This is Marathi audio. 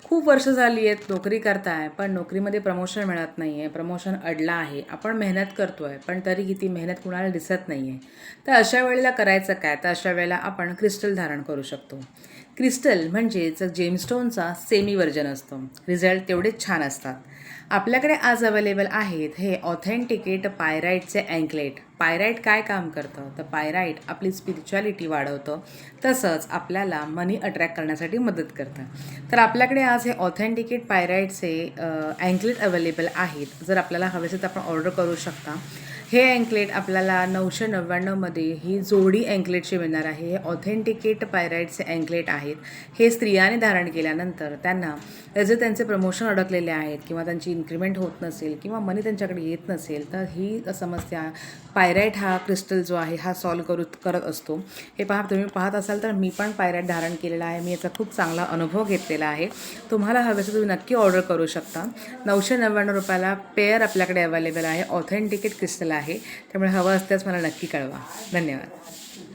खूप वर्ष झाली आहेत नोकरी करताय, पण नोकरीमध्ये प्रमोशन मिळत नाही आहे, प्रमोशन अडला आहे. आपण मेहनत करतो आहे, पण तरीही ती मेहनत कुणाला दिसत नाही आहे. तर अशा वेळेला करायचं काय? तर अशा वेळेला आपण क्रिस्टल धारण करू शकतो. क्रिस्टल म्हणजेच जेमस्टोनचा सेमी व्हर्जन असतो. रिझल्ट तेवढेच छान असतात. आपल्याकडे आज अवेलेबल आहेत हे ऑथेंटिकेट पायराईटचे अँकलेट. पायराईट काय काम करतं? तर पायराईट आपली स्पिरिच्युअलिटी वाढवतं, तसंच आपल्याला मनी अट्रॅक्ट करण्यासाठी मदत करतं. तर आपल्याकडे आज हे ऑथेंटिकेट पायराईटचे अँकलेट अवेलेबल आहेत. जर आपल्याला हवे असेल तर आपण ऑर्डर करू शकता. हे अँकलेट आपल्याला 999मध्ये ही जोडी अँकलेटची मिळणार आहे. हे ऑथेंटिकेट पायराईटचे अँकलेट आहेत. हे स्त्रियांनी धारण केल्यानंतर त्यांना जर त्यांचे प्रमोशन अडकलेले आहेत किंवा त्यांची इन्क्रीमेंट होत नसेल किंवा मनी त्यांच्याकडे येत नसेल, तर ही समस्या पायराईट हा क्रिस्टल जो आहे हा सॉल्व करत असतो. हे तुम्ही पाहत असाल तर मी पण पायराईट धारण केलेला आहे. मी याचा खूप चांगला अनुभव घेतलेला आहे. तुम्हाला हवे असेल तुम्ही नक्की ऑर्डर करू शकता. 999 रुपयाला पेअर आपल्याकडे अवेलेबल आहे. ऑथेंटिकेट क्रिस्टल आहे, त्यामुळे हवं असल्यास मला नक्की कळवा. धन्यवाद.